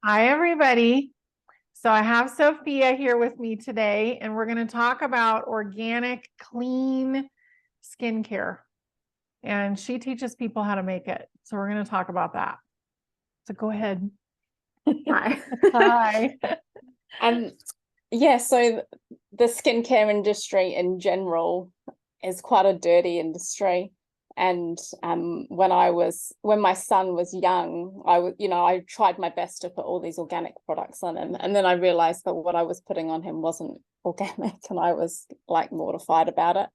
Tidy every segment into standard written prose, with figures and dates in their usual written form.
Hi, everybody. So I have Sophia here with me today, and we're going to talk about organic, clean skincare. And she teaches people how to make it. So we're going to talk about that. So go ahead. Hi. Hi. So the skincare industry in general is quite a dirty industry. And when my son was young, I tried my best to put all these organic products on him. And then I realized that what I was putting on him wasn't organic, and I was like mortified about it.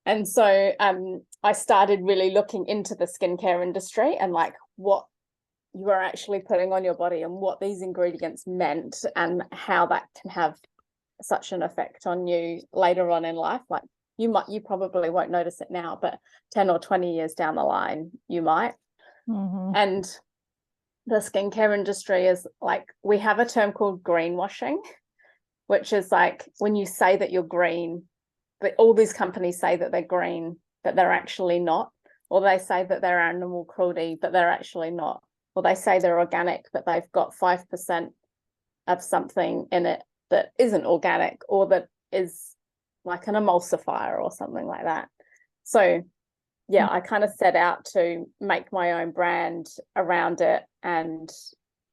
And so I started really looking into the skincare industry and like what you are actually putting on your body and what these ingredients meant and how that can have such an effect on you later on in life. Like you probably won't notice it now, but 10 or 20 years down the line, you might. Mm-hmm. And the skincare industry is like, we have a term called greenwashing, which is like when you say that you're green, but all these companies say that they're green, but they're actually not. Or they say that they're animal cruelty, but they're actually not. Or they say they're organic, but they've got 5% of something in it that isn't organic, or that is like an emulsifier or something like that. So yeah, I kind of set out to make my own brand around it and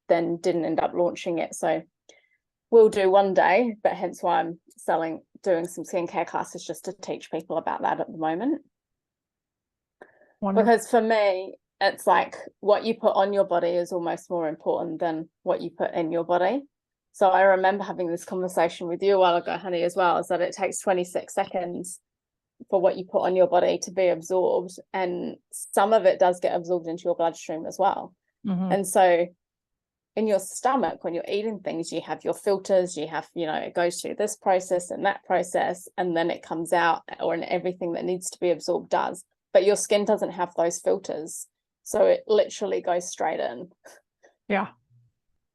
then didn't end up launching it. So we'll do one day, but hence why I'm doing some skincare classes just to teach people about that at the moment. Wonderful. Because for me, it's like what you put on your body is almost more important than what you put in your body. So I remember having this conversation with you a while ago, honey, as well, is that it takes 26 seconds for what you put on your body to be absorbed. And some of it does get absorbed into your bloodstream as well. Mm-hmm. And so in your stomach, when you're eating things, you have your filters, you have, it goes through this process and that process, and then it comes out, or in everything that needs to be absorbed does. But your skin doesn't have those filters. So it literally goes straight in. Yeah.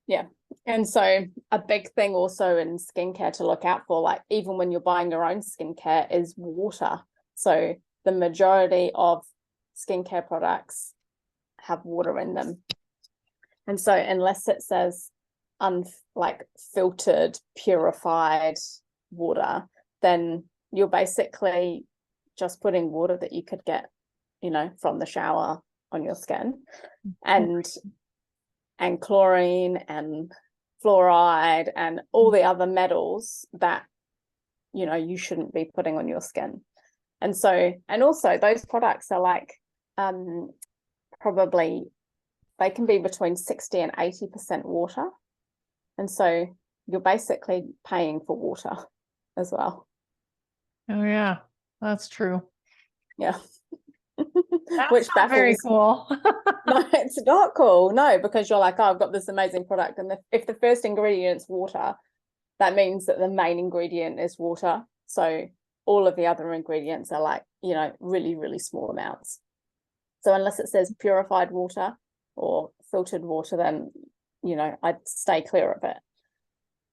Yeah. And so a big thing also in skincare to look out for, like even when you're buying your own skincare, is water. So the majority of skincare products have water in them. And so unless it says filtered, purified water, then you're basically just putting water that you could get, from the shower on your skin. And chlorine and fluoride and all the other metals that, you shouldn't be putting on your skin. And also those products are like, probably they can be between 60 and 80% water. And so you're basically paying for water as well. Oh, yeah, that's true. Yeah. That's Which not very cool. No, it's not cool. No, because you're like, oh, I've got this amazing product. And if the first ingredient's water, that means that the main ingredient is water. So all of the other ingredients are like, really, really small amounts. So unless it says purified water or filtered water, then, I'd stay clear of it.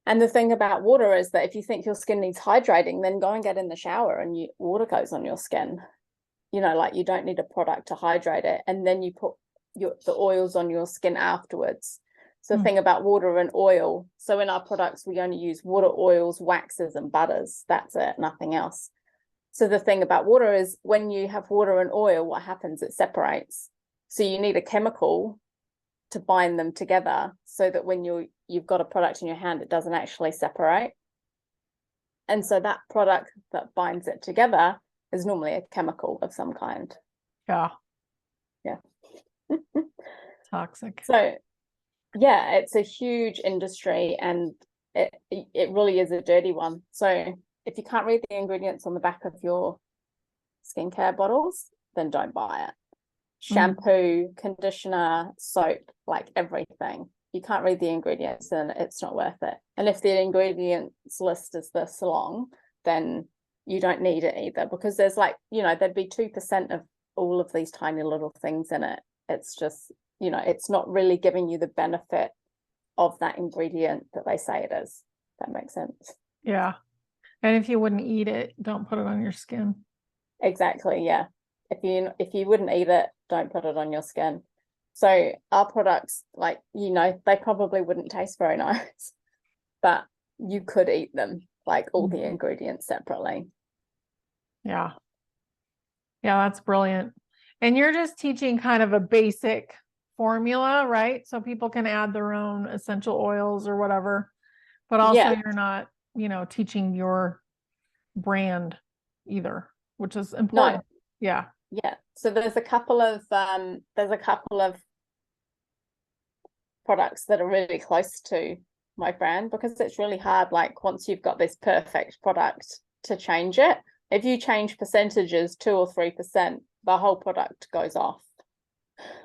And the thing about water is that if you think your skin needs hydrating, then go and get in the shower and water goes on your skin. Like you don't need a product to hydrate it. And then you put the oils on your skin afterwards. So the thing about water and oil, so in our products, we only use water, oils, waxes, and butters. That's it, nothing else. So the thing about water is when you have water and oil, what happens? It separates. So you need a chemical to bind them together so that when you've got a product in your hand, it doesn't actually separate. And so that product that binds it together is normally a chemical of some kind. Yeah. Yeah. Toxic. So yeah, it's a huge industry, and it really is a dirty one. So if you can't read the ingredients on the back of your skincare bottles, then don't buy it. Shampoo, conditioner, soap, like everything. You can't read the ingredients, then it's not worth it. And if the ingredients list is this long, then you don't need it either, because there's like, there'd be 2% of all of these tiny little things in it. It's just, it's not really giving you the benefit of that ingredient that they say it is. That makes sense. Yeah. And if you wouldn't eat it, don't put it on your skin. Exactly. Yeah. If you wouldn't eat it, don't put it on your skin. So our products, like, you know, they probably wouldn't taste very nice, but you could eat them, like all the ingredients separately. Yeah. Yeah, that's brilliant. And you're just teaching kind of a basic formula, right? So people can add their own essential oils or whatever, but also Yeah, you're not, teaching your brand either, which is no, important. Yeah. yeah. So there's a couple of products that are really close to my brand, because it's really hard, like once you've got this perfect product, to change it. If you change percentages 2 or 3%, the whole product goes off.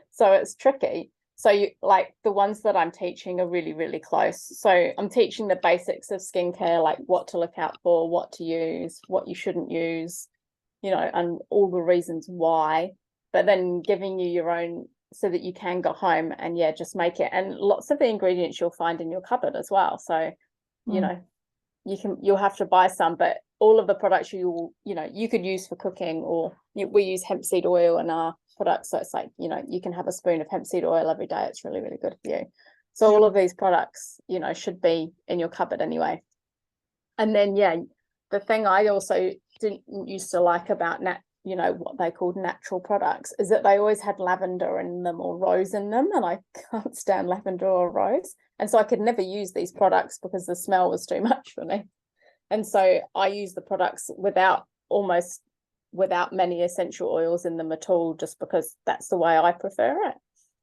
So it's tricky. So you, like, the ones that I'm teaching are really, really close. So I'm teaching the basics of skincare, like what to look out for, what to use, what you shouldn't use, and all the reasons why, but then giving you your own, so that you can go home and just make it. And lots of the ingredients you'll find in your cupboard as well. So, you'll have to buy some, but all of the products you could use for cooking, or we use hemp seed oil in our products. So it's like, you can have a spoon of hemp seed oil every day. It's really, really good for you. So all of these products, should be in your cupboard anyway. And then, the thing I also didn't used to like about what they called natural products is that they always had lavender in them or rose in them, and I can't stand lavender or rose, and so I could never use these products because the smell was too much for me. And so I use the products without many essential oils in them at all, just because that's the way I prefer it.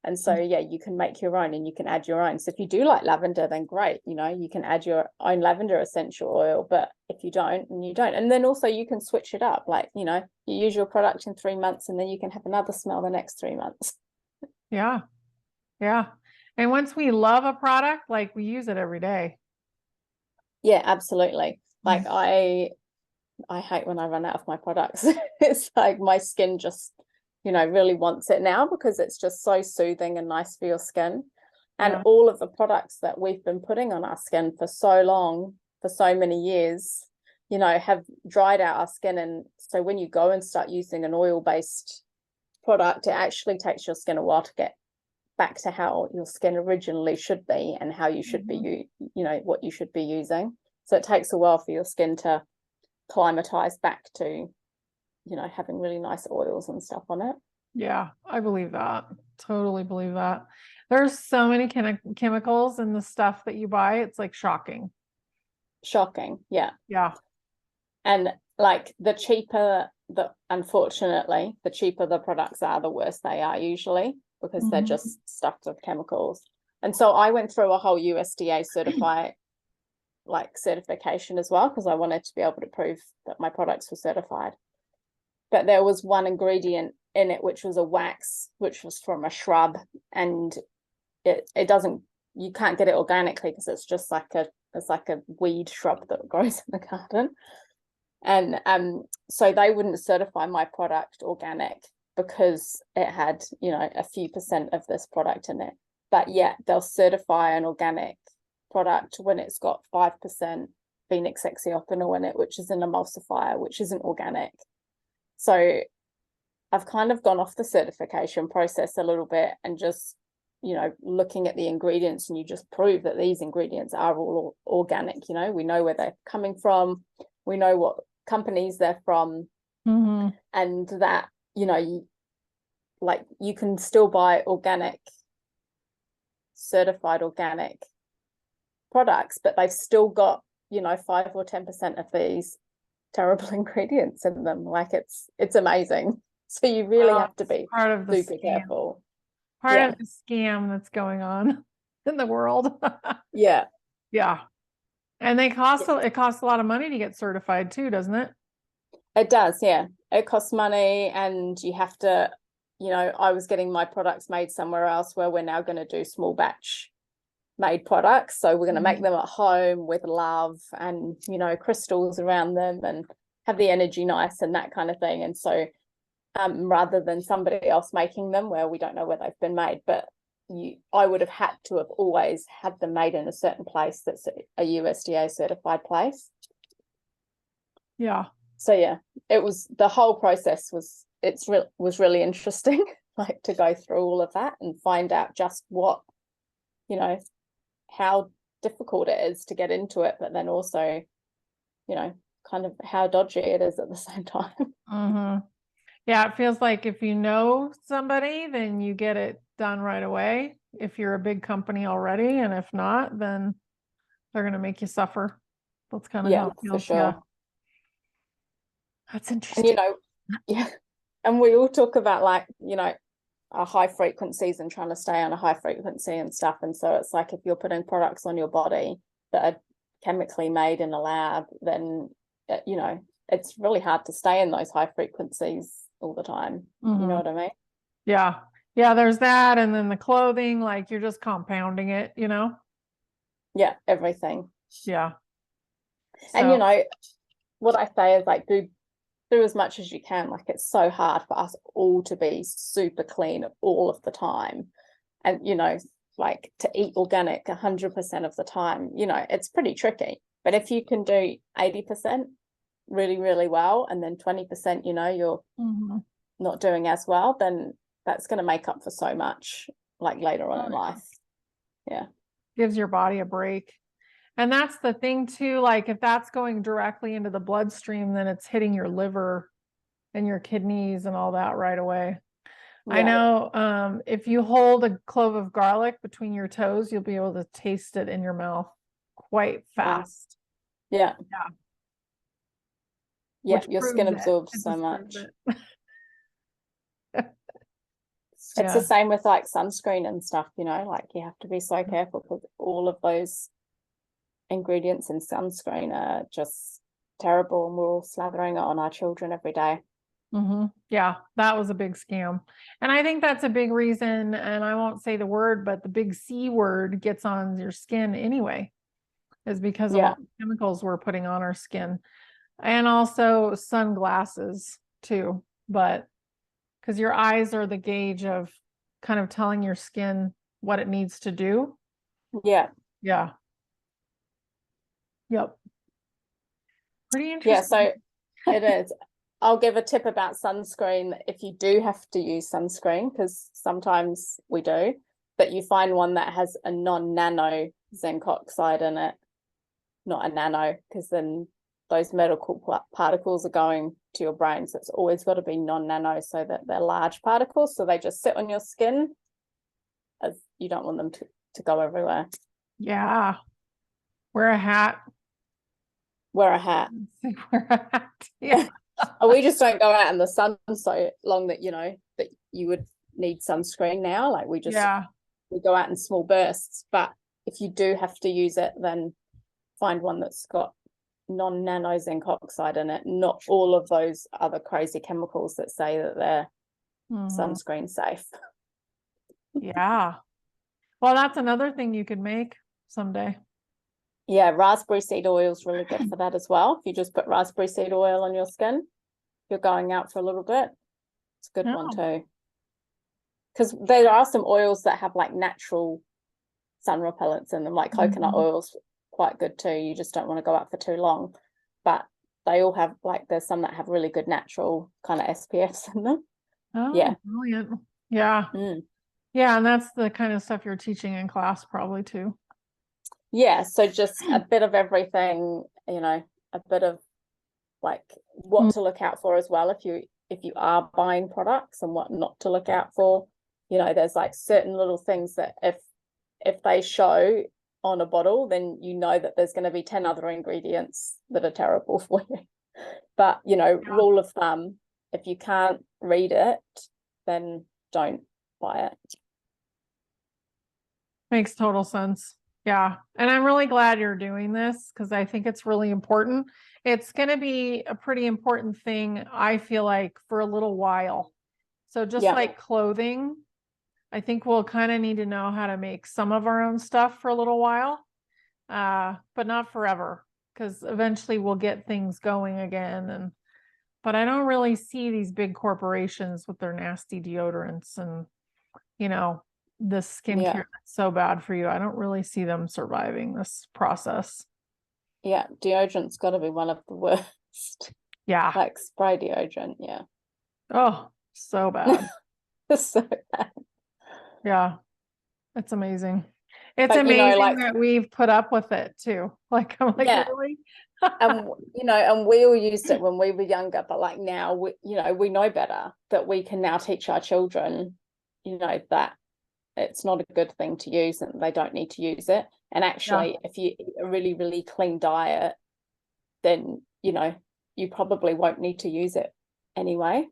And so, you can make your own and you can add your own. So if you do like lavender, then great. You can add your own lavender essential oil, but if you don't, then you don't. And then also you can switch it up. Like, you use your product in 3 months and then you can have another smell the next 3 months. Yeah. Yeah. And once we love a product, like we use it every day. Yeah, absolutely. Like I hate when I run out of my products. It's like my skin just, really wants it now, because it's just so soothing and nice for your skin. And all of the products that we've been putting on our skin for so long, for so many years, have dried out our skin. And so when you go and start using an oil-based product, it actually takes your skin a while to get back to how your skin originally should be and how you should be, what you should be using. So it takes a while for your skin to climatize back to, having really nice oils and stuff on it. Yeah, I believe that. Totally believe that. There's so many chemicals in the stuff that you buy. It's like shocking. Yeah. Yeah. And like unfortunately, the cheaper the products are, the worse they are usually, because they're just stuffed with chemicals. And so I went through a whole USDA certification as well, because I wanted to be able to prove that my products were certified. But there was one ingredient in it, which was a wax, which was from a shrub, and you can't get it organically because it's just like a weed shrub that grows in the garden. And so they wouldn't certify my product organic because it had, a few percent of this product in it. But they'll certify an organic product when it's got 5% Phoenix hexiopenol in it, which is an emulsifier, which isn't organic. So I've kind of gone off the certification process a little bit and just, looking at the ingredients, and you just prove that these ingredients are all organic. We know where they're coming from, we know what companies they're from, and that, you can still buy certified organic products, but they've still got 5 or 10% of these terrible ingredients in them. Like it's amazing. So you really have to be part of the super careful. Part of the scam that's going on in the world. Yeah. And it costs a lot of money to get certified too, doesn't it? It does, yeah. It costs money, and you have to, I was getting my products made somewhere else, where we're now going to do small batch made products. So we're going to make them at home with love and, crystals around them, and have the energy nice and that kind of thing. And so rather than somebody else making them where we don't know where they've been made, but I would have had to have always had them made in a certain place that's a USDA certified place. Yeah. So it was, the whole process was really interesting. like to go through all of that and find out just what, you know, how difficult it is to get into it, but then also, you know, kind of how dodgy it is at the same time. Mm-hmm. Yeah, it feels like if you know somebody, then you get it done right away. If you're a big company already, and if not, then they're going to make you suffer. That's kind of how Yeah, it for feels. sure. Yeah. That's And, interesting. you know, yeah. And we all talk about, like, you know, our high frequencies and trying to stay on a high frequency and stuff. And so it's like if you're putting products on your body that are chemically made in a lab, then, you know, it's really hard to stay in those high frequencies all the time. Mhm. You know what I mean? Yeah. Yeah, there's that. And then the clothing, like you're just compounding it, you know? Yeah, everything. Yeah. And, you So, know, what I say is, like, do as much as you can. Like, it's so hard for us all to be super clean all of the time. And, you know, like, to eat organic 100% of the time, you know, it's pretty tricky. But if you can do 80% really, really well, and then 20%, you know, you're mhm. not doing as well, then that's going to make up for so much, like, later on Oh, in yeah. life. Yeah. Gives your body a break. And that's the thing too, like if that's going directly into the bloodstream, then it's hitting your liver and your kidneys and all that right away. I Yeah. know if you hold a clove of garlic between your toes, you'll be able to taste it in your mouth quite Wow. fast. Yeah. Yeah. Yeah. Which Your skin proves it. absorbs It so just proves much. it. It's the Yeah. same with, like, sunscreen and stuff, you know, like, you have to be so careful because all of those ingredients in sunscreen are just terrible, and we're all slathering it on our children every day. Mm-hmm. Yeah, that was a big scam. And I think that's a big reason, and I won't say the word, but the big C word gets on your skin anyway, is because of Yeah. all the chemicals we're putting on our skin. And also sunglasses too, but because your eyes are the gauge of kind of telling your skin what it needs to do. Yeah. Yeah. Yep. Pretty Yeah. interesting. So it is. I'll give a tip about sunscreen if you do have to use sunscreen, because sometimes we do, but you find one that has a non-nano zinc oxide in it, not a nano, because then those medical particles are going to your brain. So it's always got to be non-nano, so that they're large particles, so they just sit on your skin, as you don't want them to go everywhere. Yeah. Wear a hat. Wear a hat. Wear a hat. Yeah. We just don't go out in the sun so long that, you know, that you would need sunscreen now. Like, we go out in small bursts. But if you do have to use it, then find one that's got non-nano zinc oxide in it, not all of those other crazy chemicals that say that they're sunscreen safe. Yeah. Well, that's another thing you could make someday. Yeah, raspberry seed oil is really good for that as well. If you just put raspberry seed oil on your skin, if you're going out for a little bit, it's a good one too. Because there are some oils that have, like, natural sun repellents in them, like coconut oil's quite good too. You just don't want to go out for too long. But they all have, like, there's some that have really good natural kind of SPFs in them. Oh, Yeah. brilliant. Yeah. Yeah, and that's the kind of stuff you're teaching in class probably too. Yeah, so just a bit of everything, you know, a bit of, like, what to look out for as well if you are buying products, and what not to look out for. You know, there's, like, certain little things that if they show on a bottle, then you know that there's going to be 10 other ingredients that are terrible for you. But, you know, rule of thumb, if you can't read it, then don't buy it. Makes total sense. Yeah. And I'm really glad you're doing this because I think it's really important. It's going to be a pretty important thing, I feel like, for a little while. So just like clothing, I think we'll kind of need to know how to make some of our own stuff for a little while, but not forever, because eventually we'll get things going again. But I don't really see these big corporations with their nasty deodorants and, you know, the skincare that's so bad for you. I don't really see them surviving this process. Yeah, deodorant's got to be one of the worst. Yeah. Like spray deodorant, yeah. Oh, so bad. So, Yeah. It's amazing. It's but amazing like, that we've put up with it too. Like, I'm like, yeah. really? And and we all used it when we were younger, but like now we know better, that we can now teach our children, that it's not a good thing to use and they don't need to use it. And actually, if you eat a really, really clean diet, then you probably won't need to use it anyway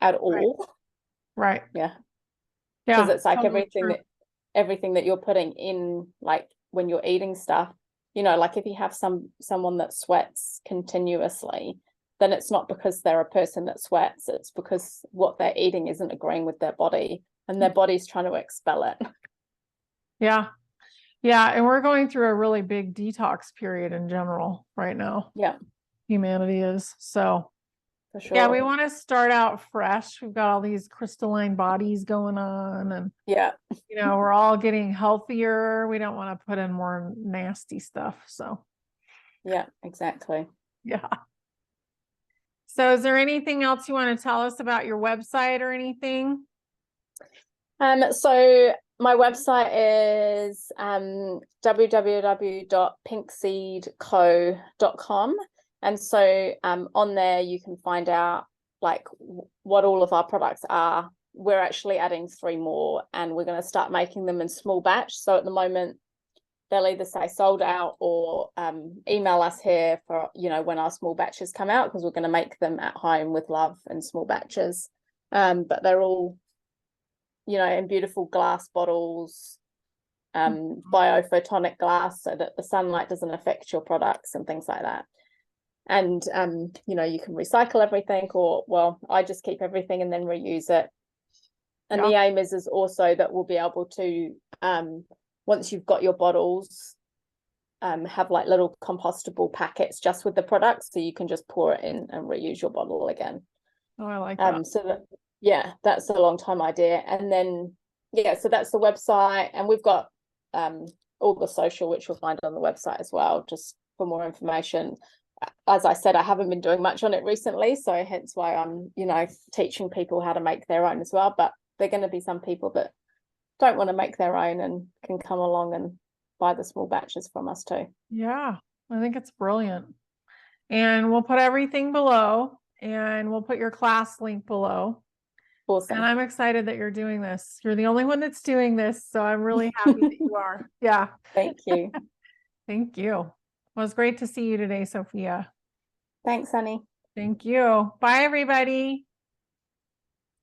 at all. Right. Yeah. Because Yeah. it's like Totally true. everything that you're putting in, like when you're eating stuff, like if you have someone that sweats continuously, then it's not because they're a person that sweats, it's because what they're eating isn't agreeing with their body and their body's trying to expel it. Yeah. Yeah. And we're going through a really big detox period in general right now. Yeah, Humanity is. So for sure. yeah, we want to start out fresh. We've got all these crystalline bodies going on, and yeah, we're all getting healthier. We don't want to put in more nasty stuff. So yeah, exactly. yeah. So is there anything else you want to tell us about your website or anything? So my website is www.pinkseedco.com. And so on there you can find out like what all of our products are. We're actually adding 3 more, and we're going to start making them in small batch. So at the moment they'll either say sold out or email us here for when our small batches come out, because we're going to make them at home with love in small batches. But they're all in beautiful glass bottles, biophotonic glass, so that the sunlight doesn't affect your products and things like that. And you can recycle everything, or well, I just keep everything and then reuse it. And the aim is also that we'll be able to once you've got your bottles, have like little compostable packets just with the products, so you can just pour it in and reuse your bottle again. Oh, I like that. So that, that's a long time idea. And then so that's the website, and we've got all the social, which you'll find on the website as well, just for more information. As I said, I haven't been doing much on it recently, so hence why I'm teaching people how to make their own as well. But they're going to be some people that don't want to make their own and can come along and buy the small batches from us too. Yeah, I think it's brilliant. And we'll put everything below, and we'll put your class link below. Awesome. And I'm excited that you're doing this. You're the only one that's doing this, so I'm really happy that you are. Yeah. Thank you. Thank you. Well, it was great to see you today, Sophia. Thanks, honey. Thank you. Bye, everybody.